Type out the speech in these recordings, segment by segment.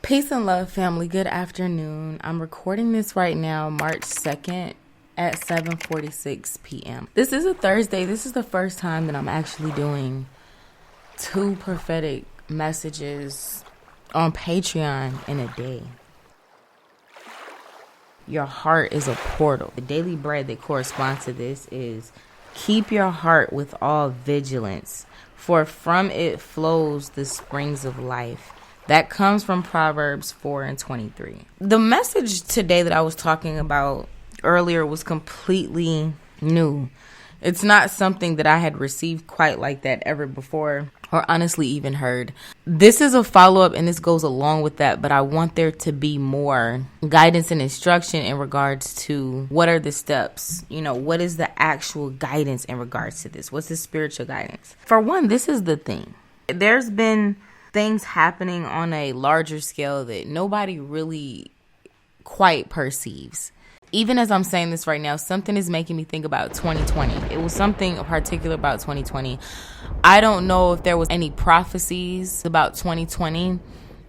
Peace and love, family. Good afternoon. I'm recording this right now, March 2nd at 7:46 p.m. This is a Thursday. This is the first time that I'm actually doing 2 prophetic messages on Patreon in a day. Your heart is a portal. The daily bread that corresponds to this is keep your heart with all vigilance, for from it flows the springs of life. That comes from Proverbs 4:23. The message today that I was talking about earlier was completely new. It's not something that I had received quite like that ever before, or honestly even heard. This is a follow-up and this goes along with that, but I want there to be more guidance and instruction in regards to what are the steps, what is the actual guidance in regards to this? What's the spiritual guidance? For one, this is the thing. There's been things happening on a larger scale that nobody really quite perceives. Even as I'm saying this right now, something is making me think about 2020. It was something particular about 2020. I don't know if there was any prophecies about 2020.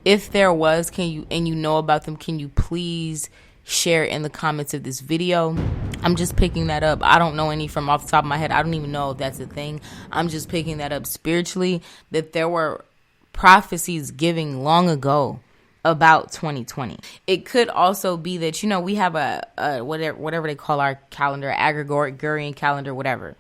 If there was, and you know about them, can you please share in the comments of this video? I'm just picking that up. I don't know any from off the top of my head. I don't even know if that's a thing. I'm just picking that up spiritually, that there were prophecies giving long ago about 2020. It could also be that, we have a whatever they call our calendar, Gregorian calendar, whatever.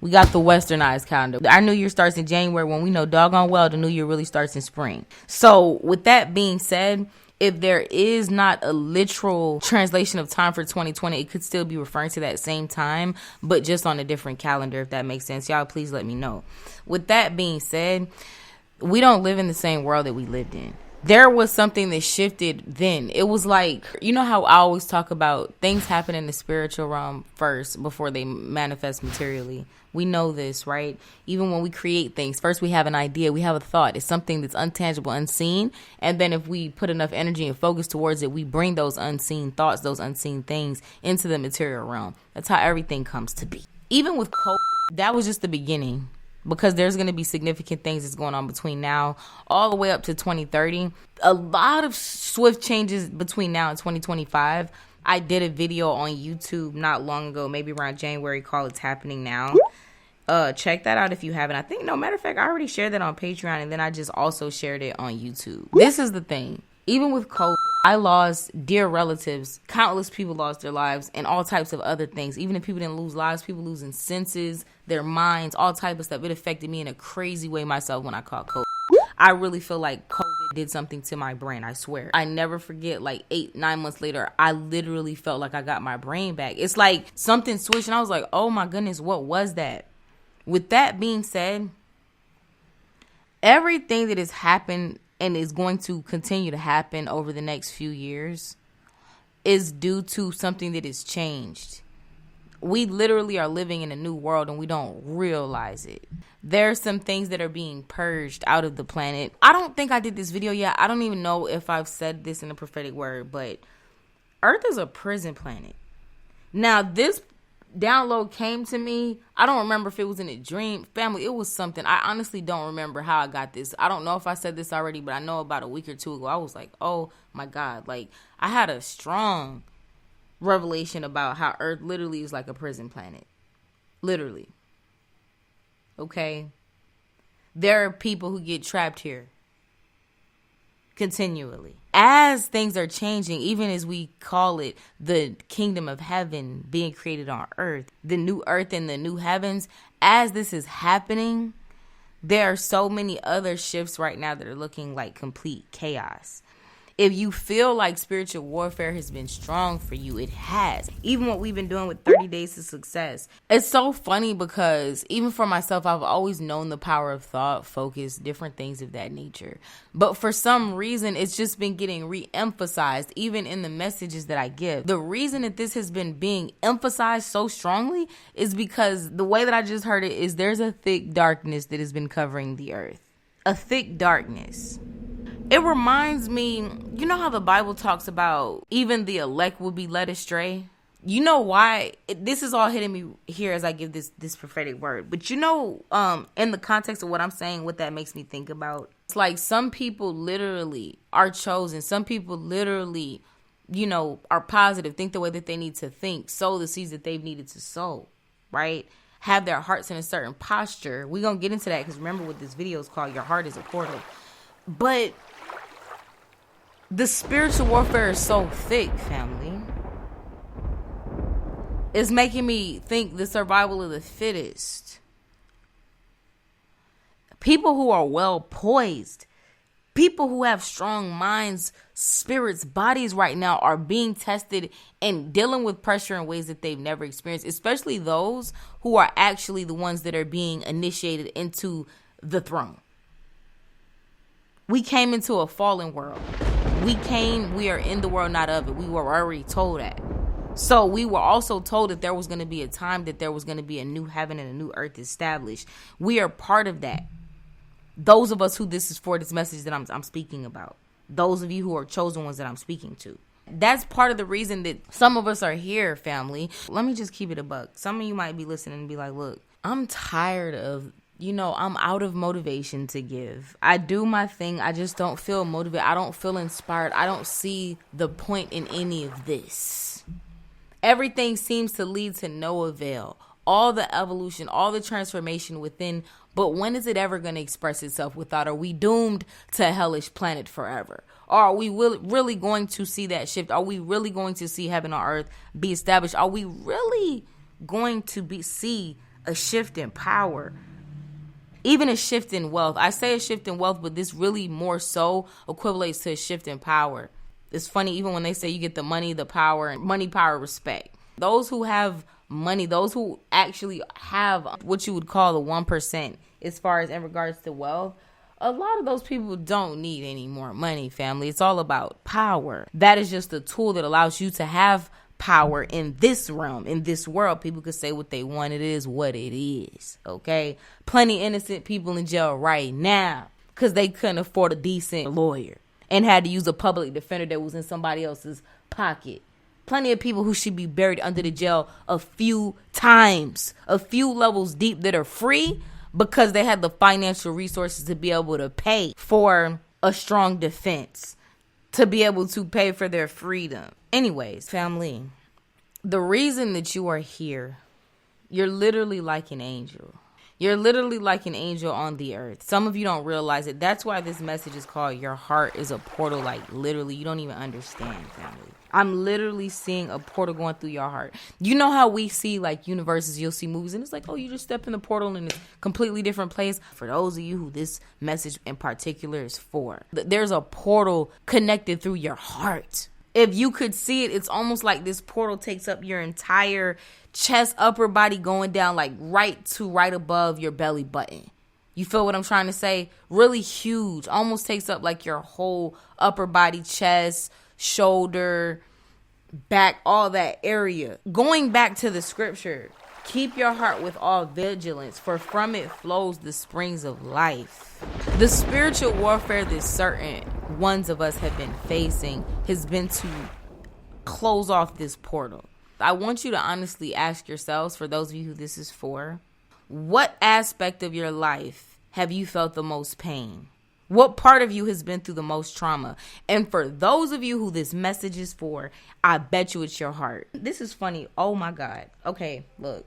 We got the westernized calendar. Our new year starts in January, when we know doggone well the new year really starts in spring. So with that being said, if there is not a literal translation of time for 2020, it could still be referring to that same time, but just on a different calendar, if that makes sense. Y'all, please let me know. With that being said, we don't live in the same world that we lived in. There was something that shifted then. It was like, how I always talk about things happen in the spiritual realm first before they manifest materially. We know this, right? Even when we create things, first we have an idea, we have a thought. It's something that's intangible, unseen. And then if we put enough energy and focus towards it, we bring those unseen thoughts, those unseen things into the material realm. That's how everything comes to be. Even with COVID, that was just the beginning. Because there's going to be significant things that's going on between now all the way up to 2030. A lot of swift changes between now and 2025. I did a video on YouTube not long ago, maybe around January, called It's Happening Now. Check that out if you haven't. I think, matter of fact, I already shared that on Patreon, and then I just also shared it on YouTube. This is the thing. Even with COVID, I lost dear relatives. Countless people lost their lives and all types of other things. Even if people didn't lose lives, people losing senses, their minds, all type of stuff. It affected me in a crazy way myself when I caught COVID. I really feel like COVID did something to my brain, I swear. I never forget, 8-9 months later, I literally felt like I got my brain back. It's like something switched and I was like, oh my goodness, what was that? With that being said, everything that has happened and is going to continue to happen over the next few years is due to something that has changed. We literally are living in a new world and we don't realize it. There are some things that are being purged out of the planet. I don't think I did this video yet. I don't even know if I've said this in a prophetic word, but Earth is a prison planet. Now, this download came to me. I don't remember if it was in a dream. Family, it was something. I honestly don't remember how I got this. I don't know if I said this already, but I know about a week or two ago, I was like, oh my God. I had a strong revelation about how Earth literally is like a prison planet. Literally. Okay? There are people who get trapped here continually. As things are changing, even as we call it the kingdom of heaven being created on earth, the new earth and the new heavens, as this is happening, there are so many other shifts right now that are looking like complete chaos. If you feel like spiritual warfare has been strong for you, it has. Even what we've been doing with 30 Days to Success. It's so funny because even for myself, I've always known the power of thought, focus, different things of that nature. But for some reason, it's just been getting re-emphasized, even in the messages that I give. The reason that this has been being emphasized so strongly is because the way that I just heard it is there's a thick darkness that has been covering the earth. A thick darkness. It reminds me, how the Bible talks about even the elect will be led astray? You know why? This is all hitting me here as I give this prophetic word. But in the context of what I'm saying, what that makes me think about It's like some people literally are chosen. Some people literally, are positive, think the way that they need to think, sow the seeds that they've needed to sow, right? Have their hearts in a certain posture. We're going to get into that because remember what this video is called, Your Heart is a Portal. But the spiritual warfare is so thick, family. It's making me think the survival of the fittest. People who are well poised, people who have strong minds, spirits, bodies right now are being tested and dealing with pressure in ways that they've never experienced, especially those who are actually the ones that are being initiated into the throne. We came into a fallen world. We are in the world, not of it. We were already told that. So we were also told that there was going to be a time that there was going to be a new heaven and a new earth established. We are part of that. Those of us who this is for, this message that I'm speaking about. Those of you who are chosen ones that I'm speaking to. That's part of the reason that some of us are here, family. Let me just keep it a buck. Some of you might be listening and be like, look, I'm tired of, I'm out of motivation to give. I do my thing. I just don't feel motivated. I don't feel inspired. I don't see the point in any of this. Everything seems to lead to no avail. All the evolution, all the transformation within, but when is it ever going to express itself without? Are we doomed to a hellish planet forever? Or are we really going to see that shift? Are we really going to see heaven on earth be established? Are we really going to see a shift in power? Even a shift in wealth. I say a shift in wealth, but this really more so equates to a shift in power. It's funny, even when they say you get the money, the power, and money, power, respect. Those who have money, those who actually have what you would call the 1% as far as in regards to wealth, a lot of those people don't need any more money, family. It's all about power. That is just a tool that allows you to have power in this realm, in this world. People could say what they want. It is what it is, okay? Plenty innocent people in jail right now because they couldn't afford a decent lawyer and had to use a public defender that was in somebody else's pocket. Plenty of people who should be buried under the jail a few times, a few levels deep that are free because they had the financial resources to be able to pay for a strong defense, to be able to pay for their freedom. Anyways, family, the reason that you are here, you're literally like an angel. You're literally like an angel on the earth. Some of you don't realize it. That's why this message is called Your Heart is a Portal. Like literally, you don't even understand, family. I'm literally seeing a portal going through your heart. You know how we see like universes, you'll see movies and it's like, oh, you just step in the portal and it's a completely different place. For those of you who this message in particular is for, there's a portal connected through your heart. If you could see it, it's almost like this portal takes up your entire chest, upper body, going down like right above your belly button. You feel what I'm trying to say? Really huge. Almost takes up like your whole upper body, chest, shoulder, back, all that area. Going back to the scripture, keep your heart with all vigilance, for from it flows the springs of life. The spiritual warfare that certain ones of us have been facing has been to close off this portal. I want you to honestly ask yourselves, for those of you who this is for, what aspect of your life have you felt the most pain? What part of you has been through the most trauma? And for those of you who this message is for, I bet you it's your heart. This is funny. Oh my God. Okay, look.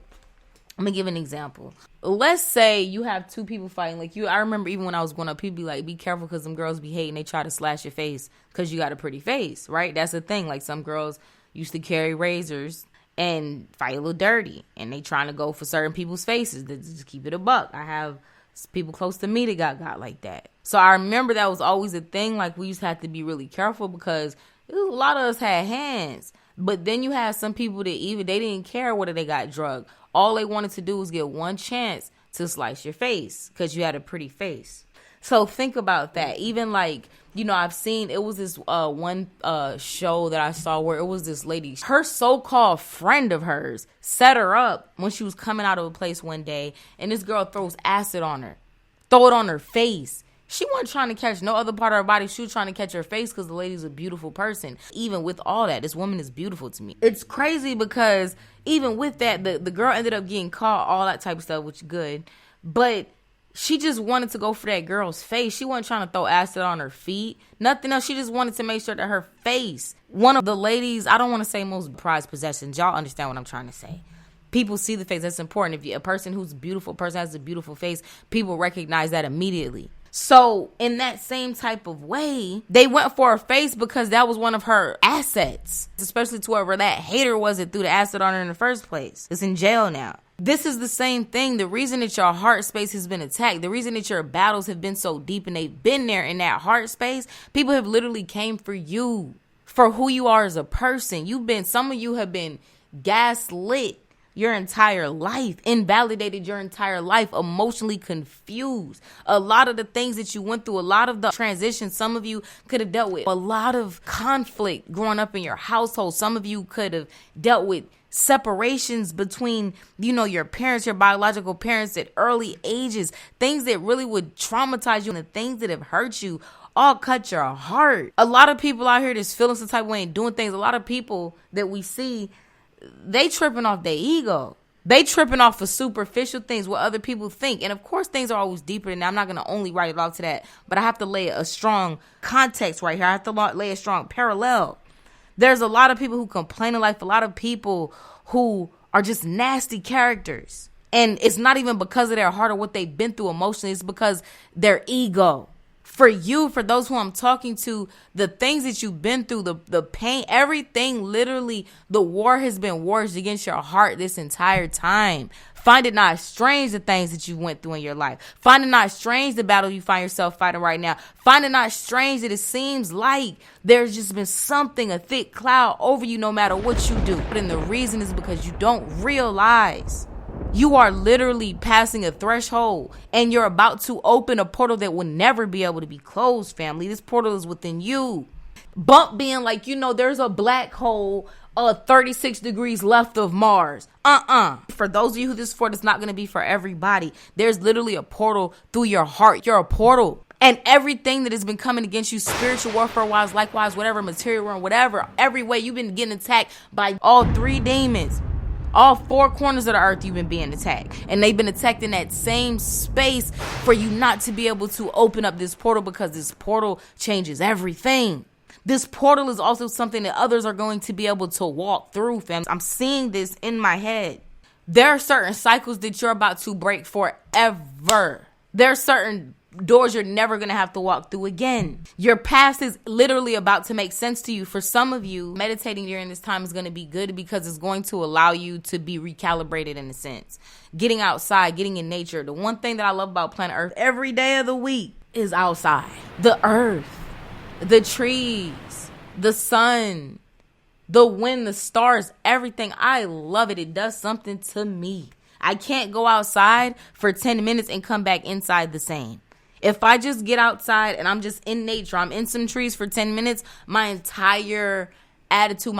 I'm going to give an example. Let's say you have two people fighting. Like I remember even when I was growing up, people be like, be careful because some girls be hating. They try to slash your face because you got a pretty face, right? That's the thing. Like some girls used to carry razors and fight a little dirty. And they trying to go for certain people's faces. To just keep it a buck. I have people close to me that got like that. So I remember that was always a thing. Like we used to have to be really careful because a lot of us had hands. But then you had some people that they didn't care whether they got drugged. All they wanted to do was get one chance to slice your face because you had a pretty face. So think about that. Even like, I've seen, it was this one show that I saw where it was this lady, her so-called friend of hers set her up when she was coming out of a place one day, and this girl throws acid on her, throw it on her face. She wasn't trying to catch no other part of her body. She was trying to catch her face because the lady's a beautiful person. Even with all that, this woman is beautiful to me. It's crazy because even with that, the girl ended up getting caught, all that type of stuff, which is good. But She just wanted to go for that girl's face. She wasn't trying to throw acid on her feet. Nothing else. She just wanted to make sure that her face, one of the ladies, I don't want to say most prized possessions. Y'all understand what I'm trying to say. People see the face. That's important. If a person who's beautiful, person has a beautiful face, people recognize that immediately. So in that same type of way, they went for her face because that was one of her assets, especially to whoever that hater was that threw the acid on her in the first place. It's in jail now. This is the same thing. The reason that your heart space has been attacked, the reason that your battles have been so deep and they've been there in that heart space, people have literally came for you, for who you are as a person. Some of you have been gaslit your entire life, invalidated your entire life, emotionally confused. A lot of the things that you went through, a lot of the transitions, some of you could have dealt with a lot of conflict growing up in your household. Some of you could have dealt with separations between, your parents, your biological parents at early ages, things that really would traumatize you and the things that have hurt you all cut your heart. A lot of people out here that's feeling some type of way and doing things. A lot of people that we see, they tripping off their ego. They tripping off of superficial things, what other people think. And of course, things are always deeper than that. I'm not going to only write it off to that, but I have to lay a strong context right here. I have to lay a strong parallel. There's a lot of people who complain in life, a lot of people who are just nasty characters. And it's not even because of their heart or what they've been through emotionally. It's because their ego. For you, for those who I'm talking to, the things that you've been through, the pain, everything, literally, the war has been waged against your heart this entire time. Find it not strange the things that you went through in your life. Find it not strange the battle you find yourself fighting right now. Find it not strange that it seems like there's just been something, a thick cloud over you no matter what you do. And the reason is because you don't realize you are literally passing a threshold and you're about to open a portal that will never be able to be closed, family. This portal is within you. Bump being like, there's a black hole 36 degrees left of Mars. For those of you who this is for, it's not going to be for everybody. There's literally a portal through your heart. You're a portal. And everything that has been coming against you, spiritual warfare wise, likewise, whatever, material realm, whatever, every way you've been getting attacked by all three demons. All four corners of the earth you've been being attacked. And they've been attacked in that same space for you not to be able to open up this portal, because this portal changes everything. This portal is also something that others are going to be able to walk through, fam. I'm seeing this in my head. There are certain cycles that you're about to break forever. There are certain doors you're never going to have to walk through again. Your past is literally about to make sense to you. For some of you, meditating during this time is going to be good because it's going to allow you to be recalibrated in a sense. Getting outside, getting in nature. The one thing that I love about planet Earth every day of the week is outside. The earth, the trees, the sun, the wind, the stars, everything. I love it. It does something to me. I can't go outside for 10 minutes and come back inside the same. If I just get outside and I'm just in nature, I'm in some trees for 10 minutes, my entire attitude,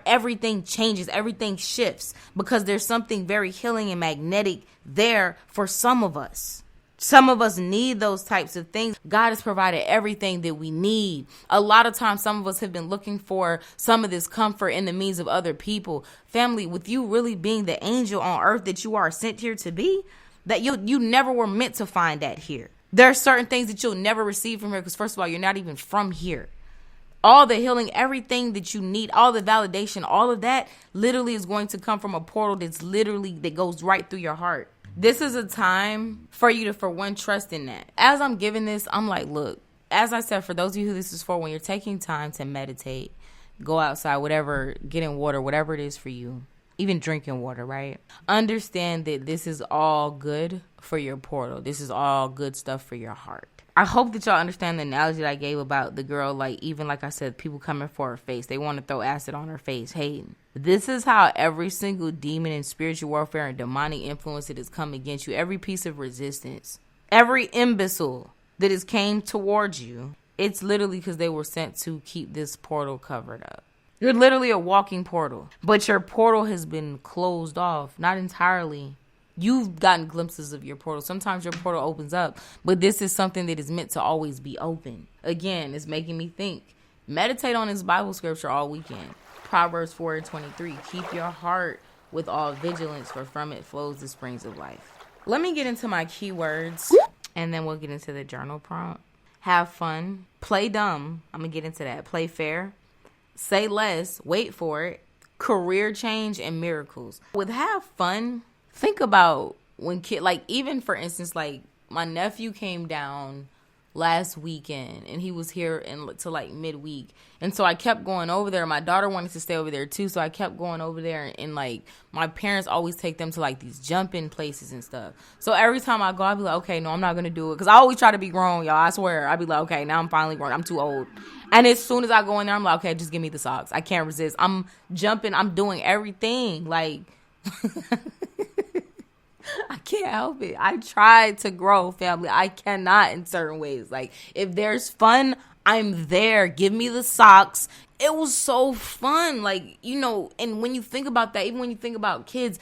everything changes, everything shifts, because there's something very healing and magnetic there for some of us. Some of us need those types of things. God has provided everything that we need. A lot of times, some of us have been looking for some of this comfort in the means of other people. Family, with you really being the angel on earth that you are sent here to be, that you never were meant to find that here. There are certain things that you'll never receive from here because, first of all, you're not even from here. All the healing, everything that you need, all the validation, all of that literally is going to come from a portal that goes right through your heart. This is a time for you to, for one, trust in that. As I'm giving this, I'm like, look, as I said, for those of you who this is for, when you're taking time to meditate, go outside, whatever, get in water, whatever it is for you, even drinking water, right? Understand that this is all good for your portal. This is all good stuff for your heart. I hope that y'all understand the analogy that I gave about the girl, like I said, people coming for her face. They want to throw acid on her face, hating. This is how every single demon and spiritual warfare and demonic influence that has come against you, every piece of resistance, every imbecile that has came towards you, it's literally because they were sent to keep this portal covered up. You're literally a walking portal, but your portal has been closed off, not entirely. You've gotten glimpses of your portal. Sometimes your portal opens up, but this is something that is meant to always be open. Again, it's making me think. Meditate on this Bible scripture all weekend. Proverbs 4:23. Keep your heart with all vigilance, for from it flows the springs of life. Let me get into my keywords. And then we'll get into the journal prompt. Have fun. Play dumb. I'm going to get into that. Play fair. Say less. Wait for it. Career change and miracles. With have fun, think about when like even for instance, like my nephew came down last weekend and he was here to like midweek, and so I kept going over there. My daughter wanted to stay over there too, so I kept going over there, and like my parents always take them to like these jumping places and stuff. So every time I go, I'd be like, okay, no, I'm not gonna do it, because I always try to be grown, y'all. I swear, I'd be like, okay, now I'm finally grown, I'm too old. And as soon as I go in there, I'm like, okay, just give me the socks. I can't resist. I'm jumping, I'm doing everything, like I can't help it. I try to grow, family. I cannot in certain ways. Like, if there's fun, I'm there. Give me the socks. It was so fun. Like, you know, and when you think about that, even when you think about kids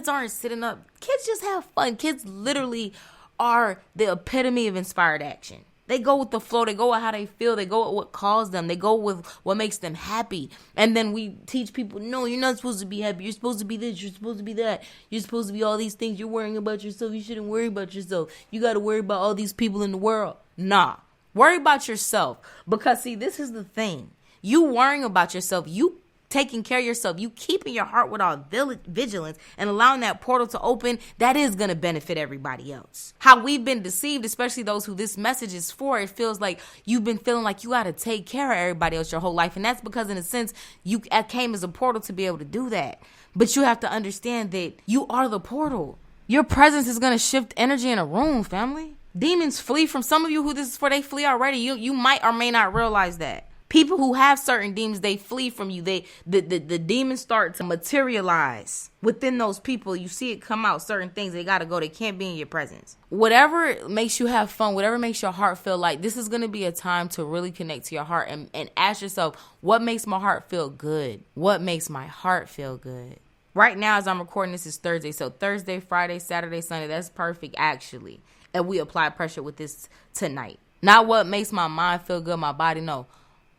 aren't sitting up. Kids just have fun. Kids literally are the epitome of inspired action. They go with the flow. They go with how they feel. They go with what calls them. They go with what makes them happy. And then we teach people, no, you're not supposed to be happy. You're supposed to be this. You're supposed to be that. You're supposed to be all these things. You're worrying about yourself. You shouldn't worry about yourself. You got to worry about all these people in the world. Nah. Worry about yourself. Because, see, this is the thing. You worrying about yourself. You taking care of yourself, you keeping your heart with all vigilance and allowing that portal to open, that is going to benefit everybody else. How we've been deceived, especially those who this message is for, it feels like you've been feeling like you got to take care of everybody else your whole life. And that's because, in a sense, you came as a portal to be able to do that. But you have to understand that you are the portal. Your presence is going to shift energy in a room, family. Demons flee from some of you who this is for. They flee already. You might or may not realize that. People who have certain demons, they flee from you. The demons start to materialize within those people. You see it come out, certain things, they got to go. They can't be in your presence. Whatever makes you have fun, whatever makes your heart feel light, this is going to be a time to really connect to your heart and ask yourself, what makes my heart feel good? What makes my heart feel good? Right now, as I'm recording, this is Thursday. So Thursday, Friday, Saturday, Sunday, that's perfect, actually. And we apply pressure with this tonight. Not what makes my mind feel good, my body, no.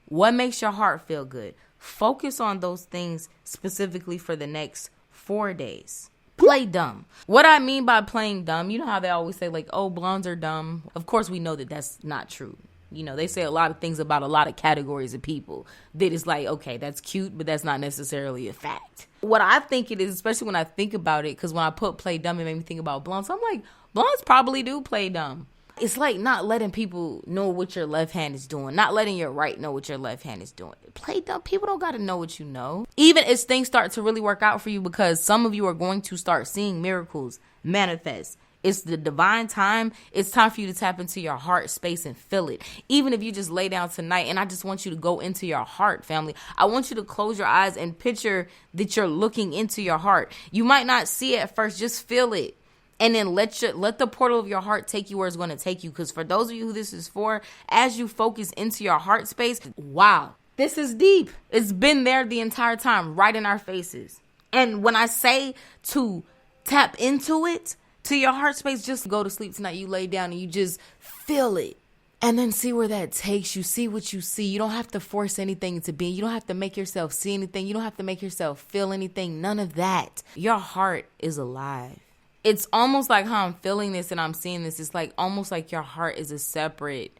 What makes your heart feel good? Focus on those things specifically for the next 4 days. Play dumb. What I mean by playing dumb, you know how they always say, like, oh, blondes are dumb. Of course, we know that that's not true. You know, they say a lot of things about a lot of categories of people that is like, okay, that's cute, but that's not necessarily a fact. What I think it is, especially when I think about it, because when I put play dumb, it made me think about blondes. I'm like, blondes probably do play dumb. It's like not letting people know what your left hand is doing. Not letting your right know what your left hand is doing. Play dumb. People don't got to know what you know. Even as things start to really work out for you, because some of you are going to start seeing miracles manifest. It's the divine time. It's time for you to tap into your heart space and feel it. Even if you just lay down tonight, and I just want you to go into your heart, family. I want you to close your eyes and picture that you're looking into your heart. You might not see it at first. Just feel it. And then let the portal of your heart take you where it's going to take you. Because for those of you who this is for, as you focus into your heart space, wow, this is deep. It's been there the entire time, right in our faces. And when I say to tap into it, to your heart space, just go to sleep tonight. You lay down and you just feel it. And then see where that takes you. See what you see. You don't have to force anything to be. You don't have to make yourself see anything. You don't have to make yourself feel anything. None of that. Your heart is alive. It's almost like how I'm feeling this and I'm seeing this. It's like almost like your heart is a separate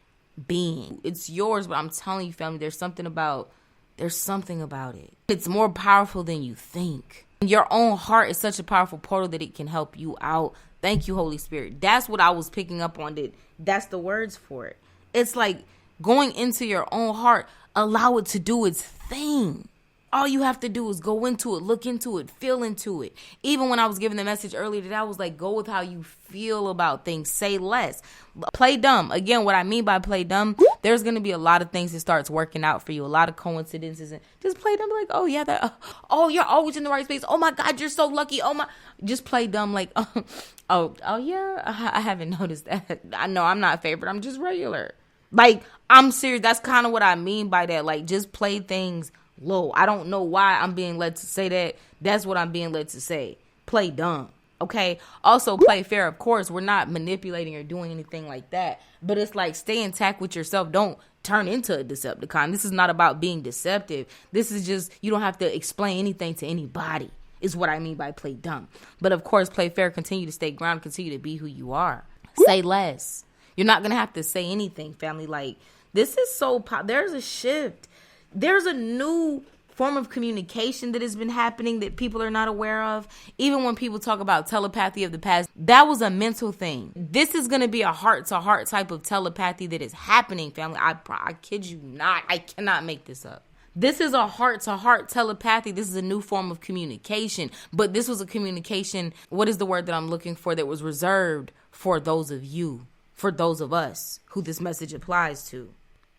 being. It's yours, but I'm telling you, family, there's something about it. It's more powerful than you think. Your own heart is such a powerful portal that it can help you out. Thank you, Holy Spirit. That's what I was picking up on. That's the words for it. It's like going into your own heart. Allow it to do its thing. All you have to do is go into it, look into it, feel into it. Even when I was giving the message earlier today, I was like, go with how you feel about things. Say less. Play dumb. Again, what I mean by play dumb, there's going to be a lot of things that starts working out for you. A lot of coincidences. And just play dumb like, oh, yeah, oh, you're always in the right space. Oh, my God, you're so lucky. Oh, my. Just play dumb like, oh, yeah, I haven't noticed that. I know I'm not favorite. I'm just regular. Like, I'm serious. That's kind of what I mean by that. Like, just play things low. I don't know why I'm being led to say that. That's what I'm being led to say. Play dumb. Okay. Also play fair. Of course, we're not manipulating or doing anything like that. But it's like stay intact with yourself. Don't turn into a Decepticon. This is not about being deceptive. This is just, you don't have to explain anything to anybody, is what I mean by play dumb. But of course, play fair. Continue to stay grounded. Continue to be who you are. Say less. You're not going to have to say anything, family. Like, this is so there's a shift. There's a new form of communication that has been happening that people are not aware of. Even when people talk about telepathy of the past, that was a mental thing. This is going to be a heart-to-heart type of telepathy that is happening, family. I kid you not. I cannot make this up. This is a heart-to-heart telepathy. This is a new form of communication. But this was a communication, what is the word that I'm looking for, that was reserved for those of you, for those of us who this message applies to.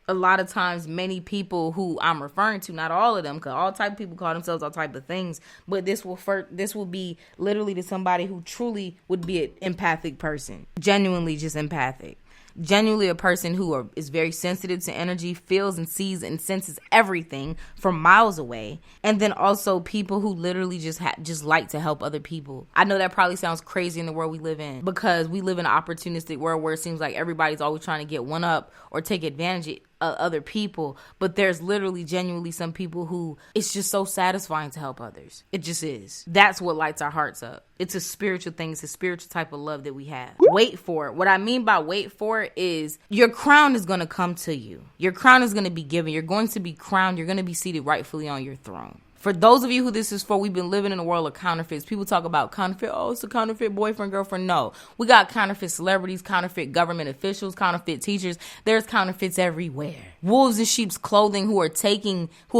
A lot of times, many people who I'm referring to, not all of them, because all type of people call themselves all type of things, but this will be literally to somebody who truly would be an empathic person, genuinely just empathic. Genuinely a person who is very sensitive to energy, feels and sees and senses everything from miles away. And then also people who literally just like to help other people. I know that probably sounds crazy in the world we live in, because we live in an opportunistic world where it seems like everybody's always trying to get one up or take advantage of other people. But there's literally genuinely some people who it's just so satisfying to help others. It just is. That's what lights our hearts up. It's a spiritual thing. It's a spiritual type of love that we have. Wait for it. What I mean by wait for it is your crown is going to come to you. Your crown is going to be given. You're going to be crowned. You're going to be seated rightfully on your throne. For those of you who this is for, we've been living in a world of counterfeits. People talk about counterfeit. Oh, it's a counterfeit boyfriend, girlfriend. No, we got counterfeit celebrities, counterfeit government officials, counterfeit teachers. There's counterfeits everywhere. Wolves in sheep's clothing who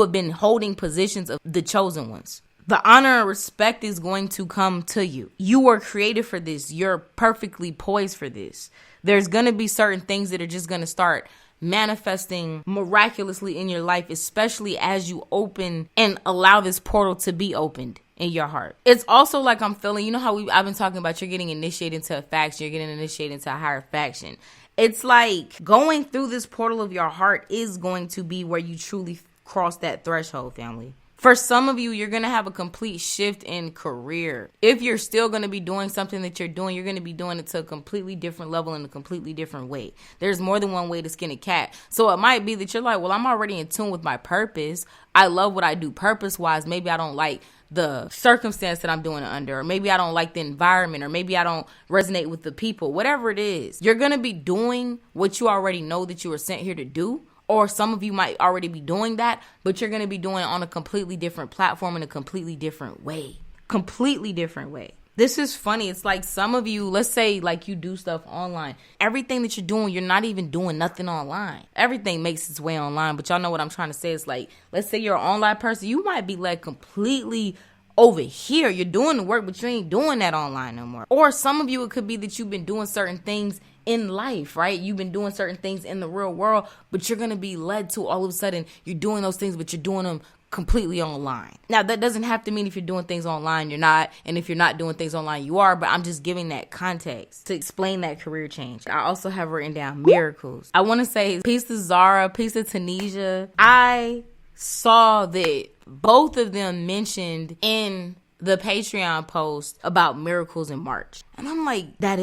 have been holding positions of the chosen ones. The honor and respect is going to come to you. You were created for this. You're perfectly poised for this. There's going to be certain things that are just going to start manifesting miraculously in your life, especially as you open and allow this portal to be opened in your heart. It's also like I'm feeling, you know how I've been talking about you're getting initiated into a faction, you're getting initiated into a higher faction. It's like going through this portal of your heart is going to be where you truly cross that threshold, family. For some of you, you're going to have a complete shift in career. If you're still going to be doing something that you're doing, you're going to be doing it to a completely different level in a completely different way. There's more than one way to skin a cat. So it might be that you're like, well, I'm already in tune with my purpose. I love what I do purpose-wise. Maybe I don't like the circumstance that I'm doing it under, or maybe I don't like the environment, or maybe I don't resonate with the people, whatever it is. You're going to be doing what you already know that you were sent here to do. Or some of you might already be doing that, but you're going to be doing it on a completely different platform in a completely different way. Completely different way. This is funny. It's like some of you, let's say like you do stuff online. Everything that you're doing, you're not even doing nothing online. Everything makes its way online, but y'all know what I'm trying to say. It's like, let's say you're an online person. You might be like completely over here. You're doing the work, but you ain't doing that online no more. Or some of you, it could be that you've been doing certain things in life, right? You've been doing certain things in the real world, but you're going to be led to all of a sudden you're doing those things, but you're doing them completely online. Now, that doesn't have to mean if you're doing things online, you're not. And if you're not doing things online, you are. But I'm just giving that context to explain that career change. I also have written down miracles. I want to say peace to Zara, peace to Tunisia. I saw that both of them mentioned in the Patreon post about miracles in March. And I'm like, that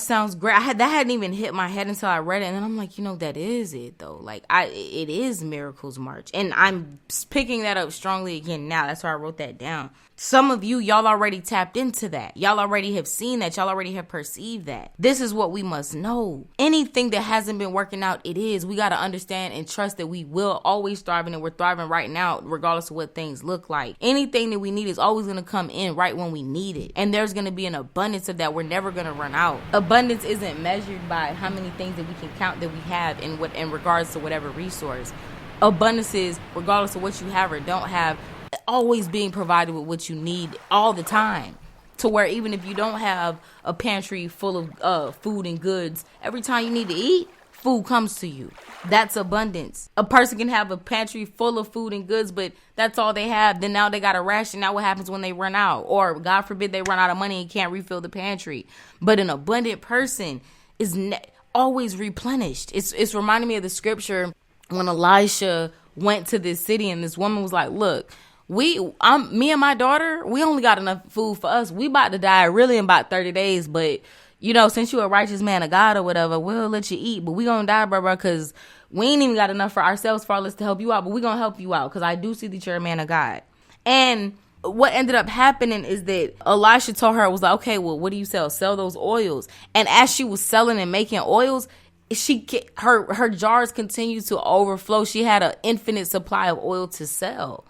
sounds great. That hadn't even hit my head until I read it, and then I'm like, that is it though. Like it is Miracles March, and I'm picking that up strongly again now. That's why I wrote that down. Some of you, y'all already tapped into that. Y'all already have seen that. Y'all already have perceived that. This is what we must know. Anything that hasn't been working out, it is. We got to understand and trust that we will always thrive, and we're thriving right now, regardless of what things look like. Anything that we need is always going to come in right when we need it. And there's going to be an abundance of that. We're never going to run out. Abundance isn't measured by how many things that we can count that we have in regards to whatever resource. Abundance is regardless of what you have or don't have, always being provided with what you need all the time, to where even if you don't have a pantry full of food and goods, every time you need to eat, food comes to you. That's abundance. A person can have a pantry full of food and goods, but that's all they have. Then now they got a ration. Now what happens when they run out? Or God forbid they run out of money and can't refill the pantry. But an abundant person is always replenished. It's reminding me of the scripture when Elisha went to this city and this woman was like, look, me and my daughter, we only got enough food for us. We about to die really in about 30 days. But, since you're a righteous man of God or whatever, we'll let you eat. But we going to die, bro, because we ain't even got enough for ourselves, far less to help you out. But we going to help you out because I do see that you're a man of God. And what ended up happening is that Elisha told her, it was like, okay, well, what do you sell? Sell those oils. And as she was selling and making oils, her jars continued to overflow. She had an infinite supply of oil to sell.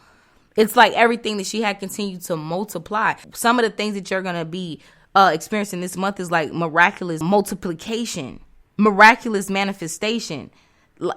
It's like everything that she had continued to multiply. Some of the things that you're going to be experiencing this month is like miraculous multiplication, miraculous manifestation,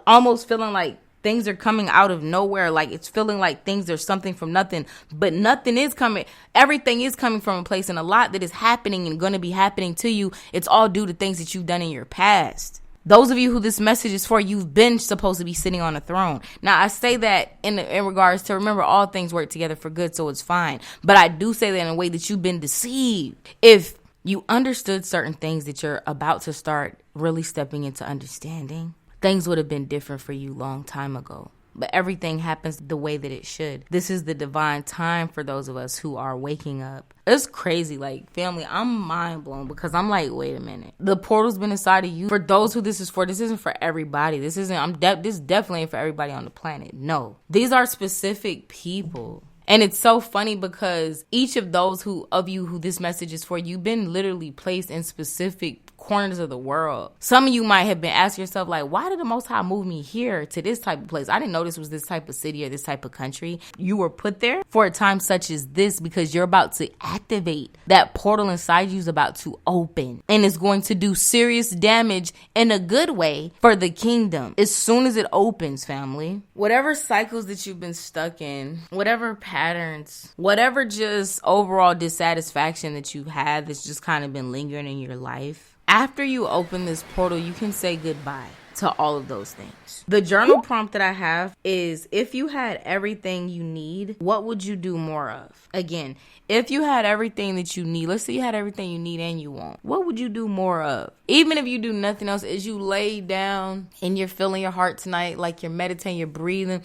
almost feeling like things are coming out of nowhere. Like it's feeling like things are something from nothing, but nothing is coming. Everything is coming from a place, and a lot that is happening and going to be happening to you. It's all due to things that you've done in your past. Those of you who this message is for, you've been supposed to be sitting on a throne. Now, I say that in regards to, remember, all things work together for good, so it's fine. But I do say that in a way that you've been deceived. If you understood certain things that you're about to start really stepping into understanding, things would have been different for you long time ago. But everything happens the way that it should. This is the divine time for those of us who are waking up. It's crazy. Like, family, I'm mind blown because I'm like, wait a minute. The portal's been inside of you. For those who this is for, this isn't for everybody. This definitely ain't for everybody on the planet. No. These are specific people. And it's so funny because each of those of you who this message is for, you've been literally placed in specific corners of the world. Some of you might have been asking yourself, like, why did the Most High move me here to this type of place? I didn't know this was this type of city or this type of country. You were put there for a time such as this because you're about to activate. That portal inside you is about to open, and it's going to do serious damage in a good way for the kingdom as soon as it opens, family. Whatever cycles that you've been stuck in, whatever patterns, whatever just overall dissatisfaction that you've had that's just kind of been lingering in your life, after you open this portal, you can say goodbye to all of those things. The journal prompt that I have is, if you had everything you need, what would you do more of? Again, if you had everything that you need, let's say you had everything you need and you want, what would you do more of? Even if you do nothing else, as you lay down and you're feeling your heart tonight, like you're meditating, you're breathing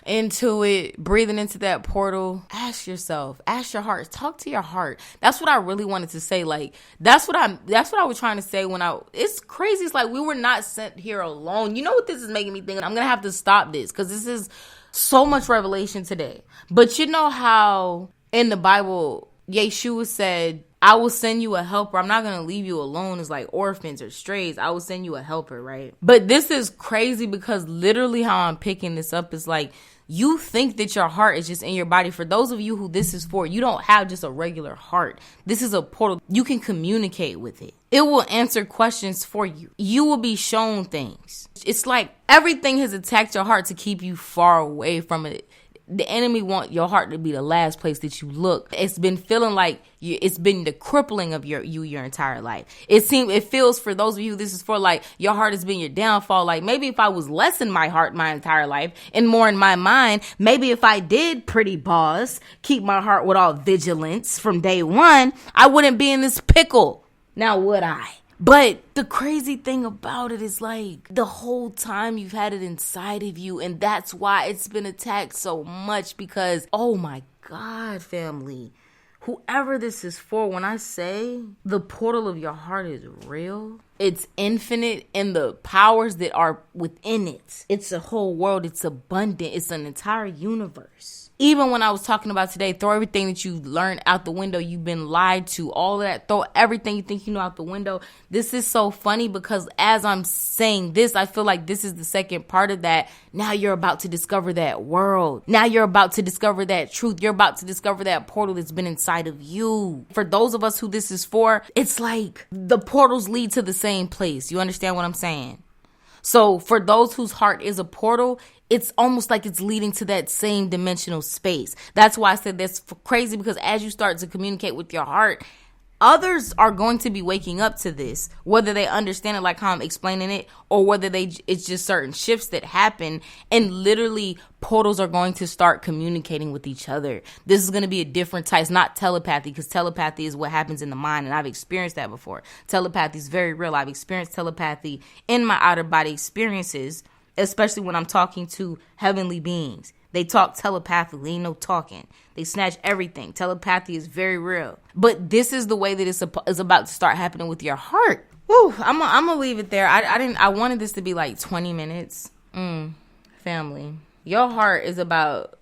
into it, breathing into that portal, ask yourself, ask your heart, talk to your heart. That's what I really wanted to say. Like, that's what I was trying to say it's crazy. It's like we were not sent here alone. You know what this is making me think? I'm going to have to stop this because this is so much revelation today. But you know how in the Bible, Yeshua said, I will send you a helper. I'm not going to leave you alone as like orphans or strays. I will send you a helper, right? But this is crazy because literally how I'm picking this up is like, you think that your heart is just in your body. For those of you who this is for, you don't have just a regular heart. This is a portal. You can communicate with it. It will answer questions for you. You will be shown things. It's like everything has attacked your heart to keep you far away from it. The enemy want your heart to be the last place that you look. It's been feeling like it's been the crippling of your entire life. It feels for those of you this is for, like your heart has been your downfall. Like maybe if I was less in my heart my entire life and more in my mind, maybe if I did, pretty boss, keep my heart with all vigilance from day one, I wouldn't be in this pickle. Now would I? But the crazy thing about it is like the whole time you've had it inside of you, and that's why it's been attacked so much because, oh my God, family, whoever this is for, when I say the portal of your heart is real, it's infinite, and the powers that are within it, it's a whole world, it's abundant, it's an entire universe. Even when I was talking about today, throw everything that you learned out the window. You've been lied to, all of that. Throw everything you think you know out the window. This is so funny because as I'm saying this, I feel like this is the second part of that. Now you're about to discover that world. Now you're about to discover that truth. You're about to discover that portal that's been inside of you. For those of us who this is for, it's like the portals lead to the same place. You understand what I'm saying? So for those whose heart is a portal, it's almost like it's leading to that same dimensional space. That's why I said that's crazy, because as you start to communicate with your heart, others are going to be waking up to this, whether they understand it like how I'm explaining it, or whether it's just certain shifts that happen, and literally portals are going to start communicating with each other. This is going to be a different type. It's not telepathy, because telepathy is what happens in the mind, and I've experienced that before. Telepathy is very real. I've experienced telepathy in my outer body experiences, especially when I'm talking to heavenly beings. They talk telepathically, ain't no talking. They snatch everything. Telepathy is very real. But this is the way that it's about to start happening with your heart. Whew, I'm gonna leave it there. I wanted this to be like 20 minutes. Family, your heart is about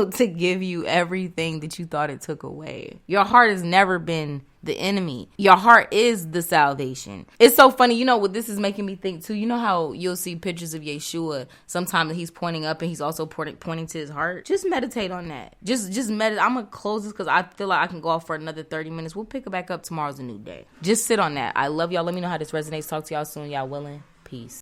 to give you everything that you thought it took away. Your heart has never been the enemy. Your heart is the salvation. It's so funny. You know what this is making me think too? You know how you'll see pictures of Yeshua sometimes he's pointing up and he's also pointing to his heart? Just meditate on that. Just meditate. I'm going to close this because I feel like I can go off for another 30 minutes. We'll pick it back up. Tomorrow's a new day. Just sit on that. I love y'all. Let me know how this resonates. Talk to y'all soon. Y'all willing? Peace.